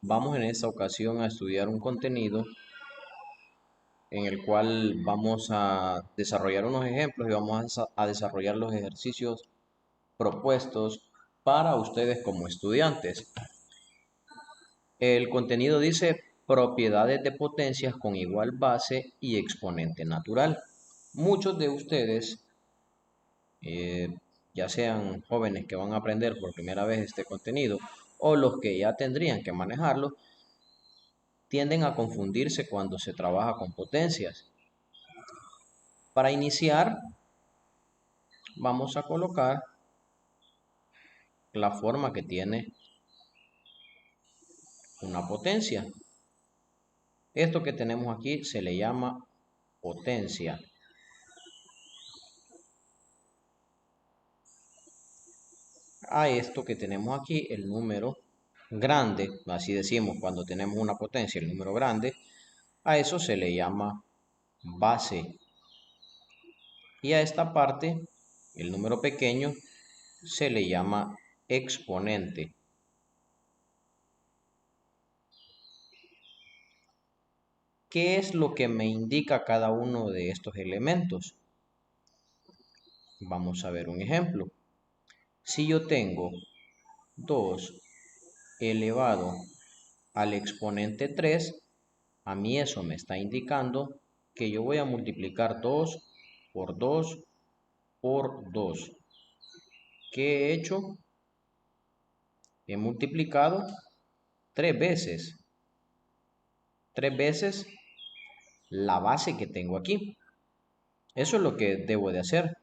Vamos en esta ocasión a estudiar un contenido en el cual vamos a desarrollar unos ejemplos y vamos a desarrollar los ejercicios propuestos para ustedes como estudiantes. El contenido dice propiedades de potencias con igual base y exponente natural. Muchos de ustedes, eh, ya sean jóvenes que van a aprender por primera vez este contenido o los que ya tendrían que manejarlo, tienden a confundirse cuando se trabaja con potencias. Para iniciar, vamos a colocar la forma que tiene una potencia. Esto que tenemos aquí se le llama potencia. A esto que tenemos aquí, el número grande, así decimos cuando tenemos una potencia, el número grande, a eso se le llama base. Y a esta parte, el número pequeño, se le llama exponente. ¿Qué es lo que me indica cada uno de estos elementos? Vamos a ver un ejemplo. Si yo tengo 2 elevado al exponente 3, a mí eso me está indicando que yo voy a multiplicar 2 por 2 por 2. ¿Qué he hecho? He multiplicado 3 veces. 3 veces la base que tengo aquí. Eso es lo que debo de hacer.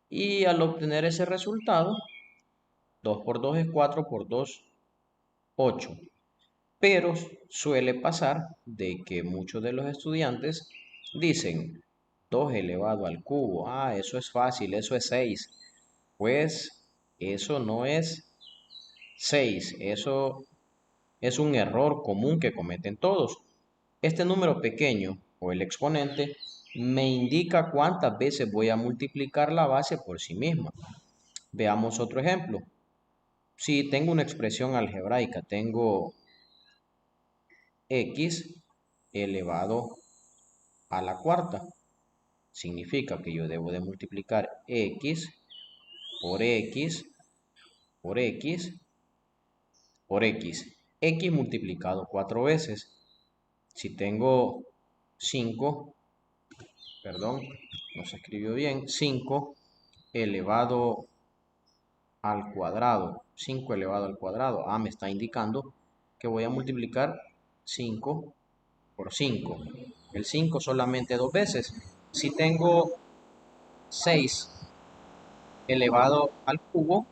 Y al obtener ese resultado, 2 por 2 es 4 por 2, 8. Pero suele pasar de que muchos de los estudiantes dicen 2 elevado al cubo. Ah, eso es fácil, eso es 6. Pues eso no es 6, eso es un error común que cometen todos. Este número pequeño o el exponente me indica cuántas veces voy a multiplicar la base por sí misma. Veamos otro ejemplo. Si tengo una expresión algebraica, tengo x elevado a la cuarta. Significa que yo debo de multiplicar x por x por x por x. X multiplicado 4 veces. Si tengo 5, perdón, no se escribió bien, 5 elevado al cuadrado. 5 elevado al cuadrado. Ah, me está indicando que voy a multiplicar 5 por 5. El 5 solamente 2 veces. Si tengo 6 elevado al cubo,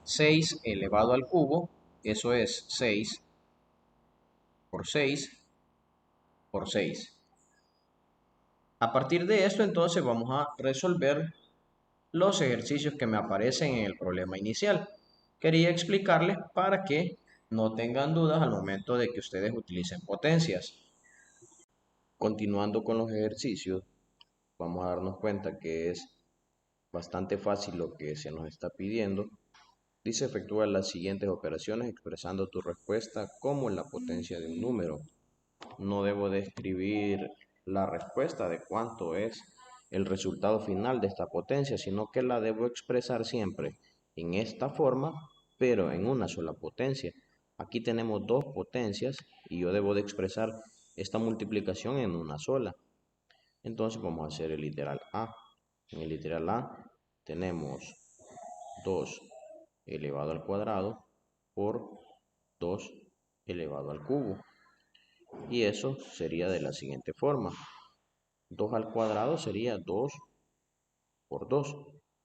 6 elevado al cubo, eso es 6 por 6 por 6. A partir de esto, entonces vamos a resolver los ejercicios que me aparecen en el problema inicial. Quería explicarles para que no tengan dudas al momento de que ustedes utilicen potencias. Continuando con los ejercicios, vamos a darnos cuenta que es bastante fácil lo que se nos está pidiendo. Dice efectúa las siguientes operaciones expresando tu respuesta como la potencia de un número. No debo de escribir la respuesta de cuánto es el resultado final de esta potencia, sino que la debo expresar siempre en esta forma, pero en una sola potencia. Aquí tenemos dos potencias y yo debo de expresar esta multiplicación en una sola. Entonces vamos a hacer el literal A. En el literal A tenemos 2 elevado al cuadrado por 2 elevado al cubo. Y eso sería de la siguiente forma. 2 al cuadrado sería 2 por 2.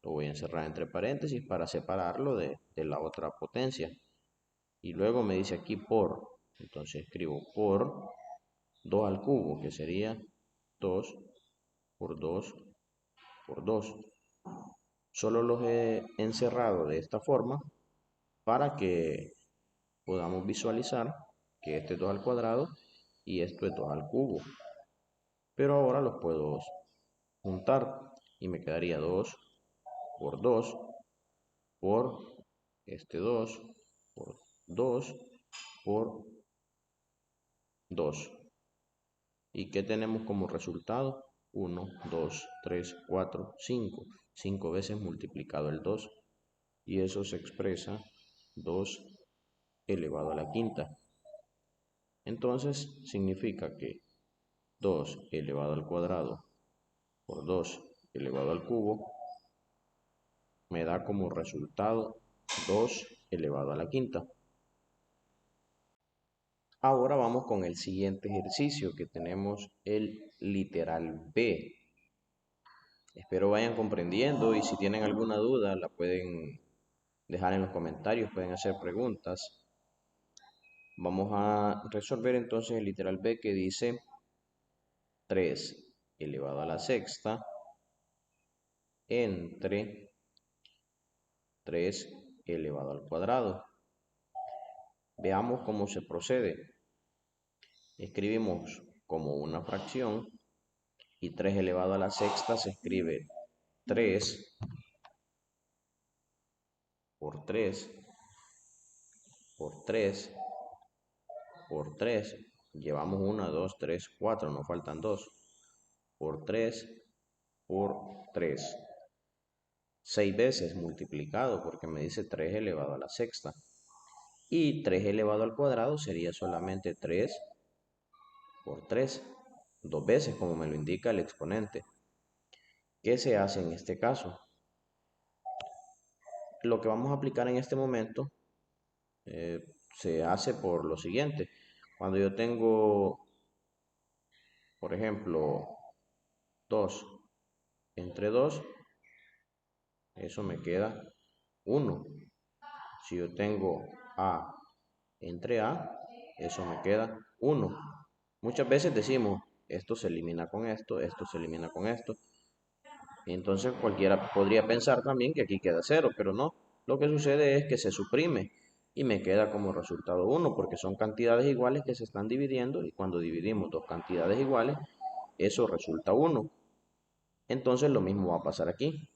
Lo voy a encerrar entre paréntesis para separarlo de la otra potencia. Y luego me dice aquí por. Entonces escribo por 2 al cubo, que sería 2 por 2 por 2. Solo los he encerrado de esta forma para que podamos visualizar que este es 2 al cuadrado y esto es 2 al cubo. Pero ahora los puedo juntar y me quedaría 2 por 2 por este 2 por 2 por 2. ¿Y qué tenemos como resultado? 1, 2, 3, 4, 5. 5 veces multiplicado el 2. Y eso se expresa 2 elevado a la quinta. Entonces significa que 2 elevado al cuadrado por 2 elevado al cubo me da como resultado 2 elevado a la quinta. Ahora vamos con el siguiente ejercicio que tenemos el literal B. Espero vayan comprendiendo y si tienen alguna duda la pueden dejar en los comentarios, pueden hacer preguntas. Vamos a resolver entonces el literal B que dice 3 elevado a la sexta entre 3 elevado al cuadrado. Veamos cómo se procede. Escribimos como una fracción y 3 elevado a la sexta se escribe 3 por 3 por 3 por 3. Llevamos 1, 2, 3, 4, nos faltan 2. Por 3 por 3. 6 veces multiplicado porque me dice 3 elevado a la sexta. Y 3 elevado al cuadrado sería solamente 3 por 3. 2 veces como me lo indica el exponente. ¿Qué se hace en este caso? Lo que vamos a aplicar en este momento se hace por lo siguiente. Cuando yo tengo, por ejemplo, 2 entre 2, eso me queda 1. Si yo tengo A entre A, eso me queda 1. Muchas veces decimos, esto se elimina con esto se elimina con esto. Entonces cualquiera podría pensar también que aquí queda 0, pero no. Lo que sucede es que se suprime y me queda como resultado 1, porque son cantidades iguales que se están dividiendo y cuando dividimos dos cantidades iguales, eso resulta 1. Entonces lo mismo va a pasar aquí.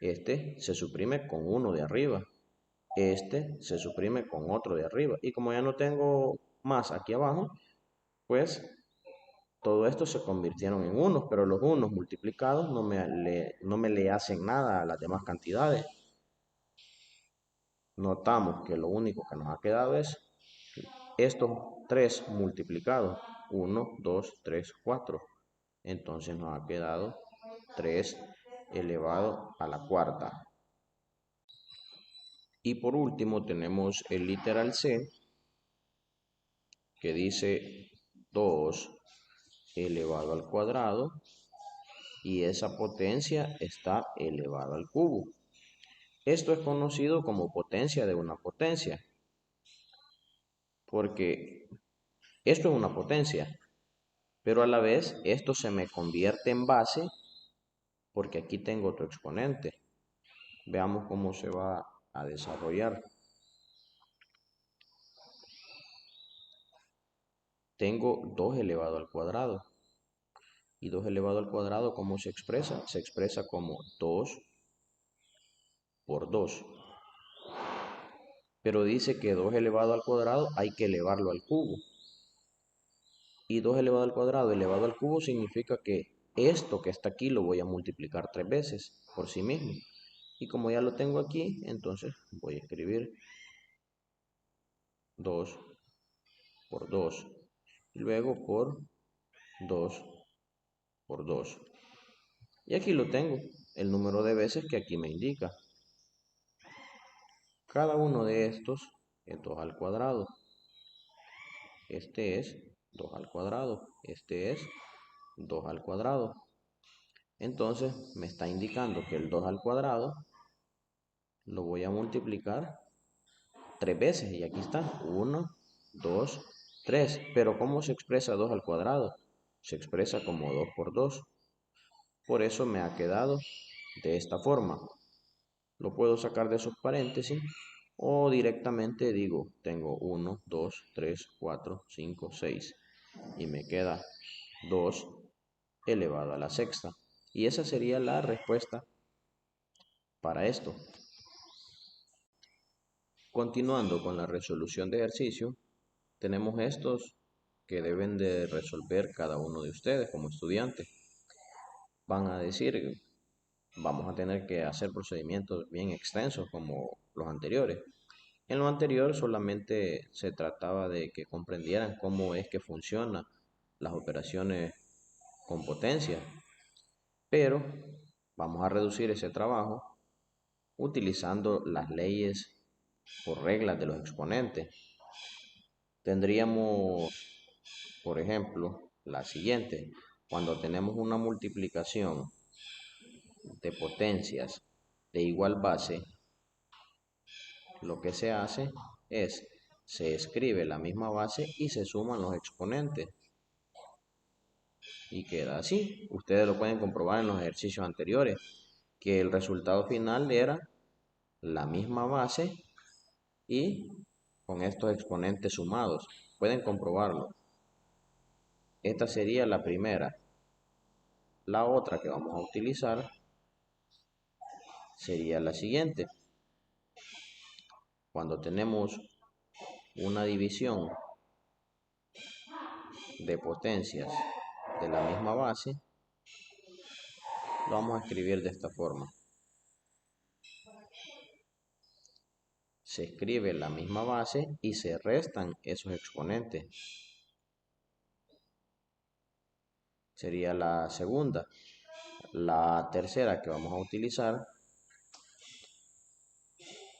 Este se suprime con uno de arriba. Este se suprime con otro de arriba. Y como ya no tengo más aquí abajo, pues todo esto se convirtieron en unos, pero los unos multiplicados no me le hacen nada a las demás cantidades. Notamos que lo único que nos ha quedado es estos 3 multiplicados. 1, 2, 3, 4. Entonces nos ha quedado 3 elevado a la cuarta. Y por último tenemos el literal C, que dice 2 elevado al cuadrado y esa potencia está elevada al cubo. Esto es conocido como potencia de una potencia, porque esto es una potencia, pero a la vez esto se me convierte en base porque aquí tengo otro exponente. Veamos cómo se va a desarrollar. Tengo 2 elevado al cuadrado. Y 2 elevado al cuadrado, ¿cómo se expresa? Se expresa como 2 por 2. Pero dice que 2 elevado al cuadrado hay que elevarlo al cubo. Y 2 elevado al cuadrado elevado al cubo significa que esto que está aquí lo voy a multiplicar 3 veces por sí mismo. Y como ya lo tengo aquí, entonces voy a escribir 2 por 2. Y luego por 2 por 2. Y aquí lo tengo, el número de veces que aquí me indica. Cada uno de estos es 2 al cuadrado. Este es 2 al cuadrado. Este es 2 al cuadrado. Entonces me está indicando que el 2 al cuadrado lo voy a multiplicar 3 veces. Y aquí está. 1, 2, 3. Pero ¿cómo se expresa 2 al cuadrado? Se expresa como 2 por 2. Por eso me ha quedado de esta forma. Lo puedo sacar de esos paréntesis o directamente digo, tengo 1, 2, 3, 4, 5, 6 y me queda 2 elevado a la sexta. Y esa sería la respuesta para esto. Continuando con la resolución de ejercicio, tenemos estos que deben de resolver cada uno de ustedes como estudiantes. Van a decir, vamos a tener que hacer procedimientos bien extensos como los anteriores. En lo anterior solamente se trataba de que comprendieran cómo es que funcionan las operaciones con potencia, pero vamos a reducir ese trabajo utilizando las leyes o reglas de los exponentes. Tendríamos, por ejemplo, la siguiente. Cuando tenemos una multiplicación de potencias de igual base, lo que se hace es, se escribe la misma base y se suman los exponentes. Y queda así. Ustedes lo pueden comprobar en los ejercicios anteriores, que el resultado final era la misma base y con estos exponentes sumados. Pueden comprobarlo. Esta sería la primera. La otra que vamos a utilizar sería la siguiente. Cuando tenemos una división de potencias de la misma base, lo vamos a escribir de esta forma. Se escribe la misma base y se restan esos exponentes. Sería la segunda. La tercera que vamos a utilizar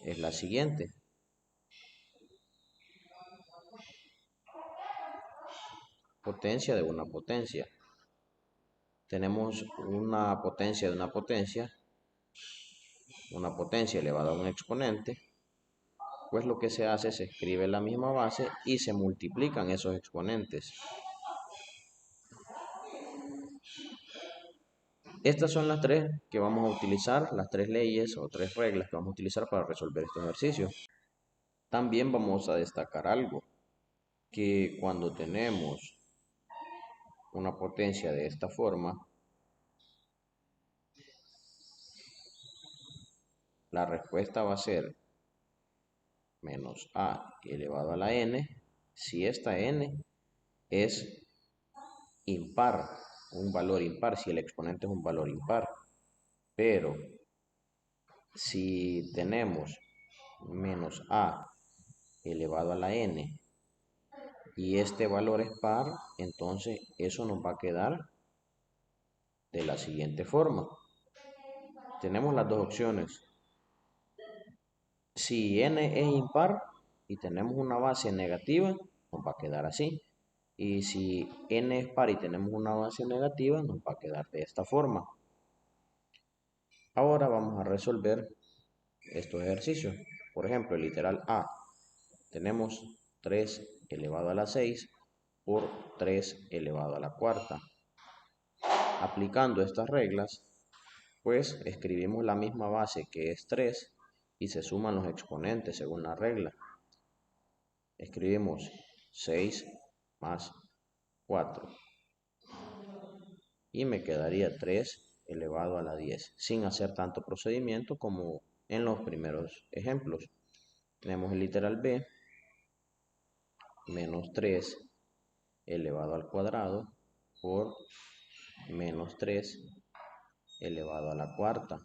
es la siguiente. Potencia de una potencia. Tenemos una potencia de una potencia elevada a un exponente. Pues lo que se hace, se escribe la misma base y se multiplican esos exponentes. Estas son las tres que vamos a utilizar, las tres leyes o tres reglas que vamos a utilizar para resolver este ejercicio. También vamos a destacar algo, que cuando tenemos una potencia de esta forma, la respuesta va a ser menos a elevado a la n, si esta n es impar, un valor impar, si el exponente es un valor impar. Pero si tenemos menos a elevado a la n y este valor es par, entonces eso nos va a quedar de la siguiente forma. Tenemos las dos opciones. Si n es impar y tenemos una base negativa, nos va a quedar así. Y si n es par y tenemos una base negativa, nos va a quedar de esta forma. Ahora vamos a resolver estos ejercicios. Por ejemplo, el literal A. Tenemos 3 elevado a la 6 por 3 elevado a la cuarta. Aplicando estas reglas, pues escribimos la misma base que es 3 y se suman los exponentes según la regla. Escribimos 6 más 4 y me quedaría 3 elevado a la 10 sin hacer tanto procedimiento como en los primeros ejemplos. Tenemos el literal B, menos 3 elevado al cuadrado por menos 3 elevado a la cuarta.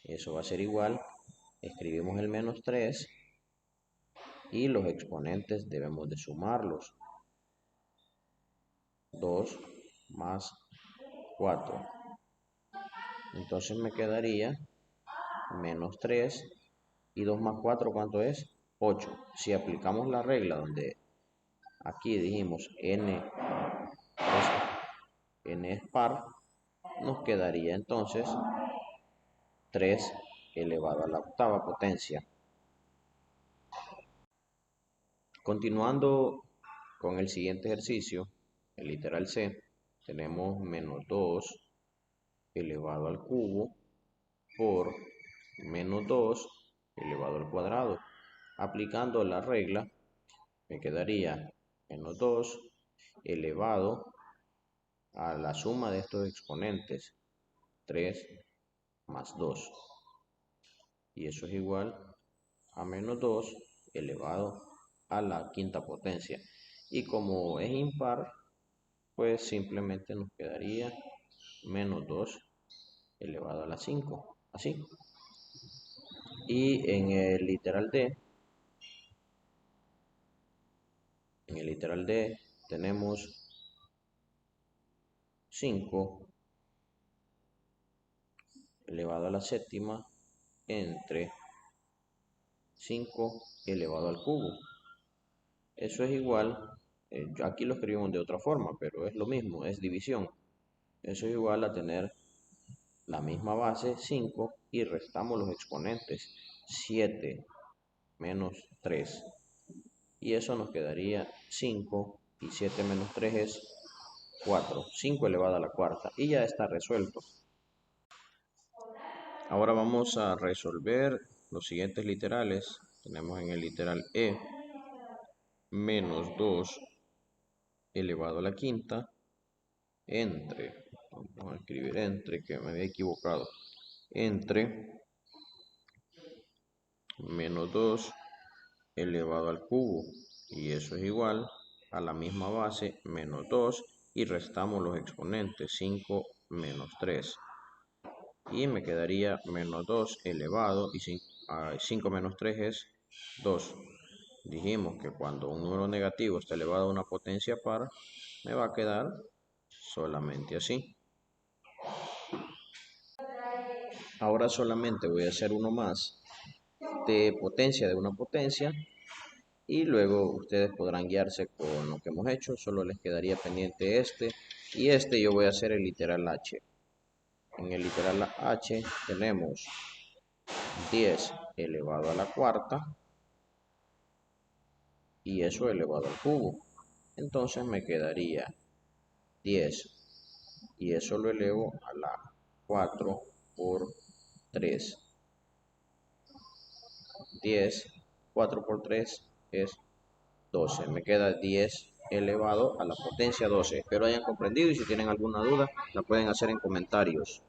Eso va a ser igual, escribimos el menos 3 y los exponentes debemos de sumarlos. 2 más 4. Entonces me quedaría menos 3 y 2 más 4, ¿cuánto es? 8. Si aplicamos la regla donde aquí dijimos n es par, nos quedaría entonces 3 elevado a la octava potencia. Continuando con el siguiente ejercicio, el literal C, tenemos menos 2 elevado al cubo por menos 2 elevado al cuadrado. Aplicando la regla, me quedaría menos 2 elevado a la suma de estos exponentes, 3 más 2. Y eso es igual a menos 2 elevado a la quinta potencia. Y como es impar, pues simplemente nos quedaría menos 2 elevado a la 5, así. Y en el literal D tenemos 5 elevado a la séptima entre 5 elevado al cubo. Eso es igual, aquí lo escribimos de otra forma, pero es lo mismo, es división. Eso es igual a tener la misma base, 5, y restamos los exponentes, 7 menos 3. Y eso nos quedaría 5, y 7 menos 3 es 4, 5 elevado a la cuarta, y ya está resuelto. Ahora vamos a resolver los siguientes literales. Tenemos en el literal E menos 2 elevado a la quinta entre, vamos a escribir entre, que me había equivocado, entre menos 2 elevado al cubo, y eso es igual a la misma base, menos 2, y restamos los exponentes, 5 menos 3, y me quedaría menos 2 elevado, y 5 menos 3 es 2. Dijimos que cuando un número negativo está elevado a una potencia par, me va a quedar solamente así. Ahora solamente voy a hacer uno más de potencia de una potencia, y luego ustedes podrán guiarse con lo que hemos hecho. Solo les quedaría pendiente este, y este yo voy a hacer el literal H. En el literal H tenemos 10 elevado a la cuarta y eso elevado al cubo. Entonces me quedaría 10 y eso lo elevo a la 4 por 3. 10, 4 por 3 es 12. Me queda 10 elevado a la potencia 12. Espero hayan comprendido, y si tienen alguna duda la pueden hacer en comentarios.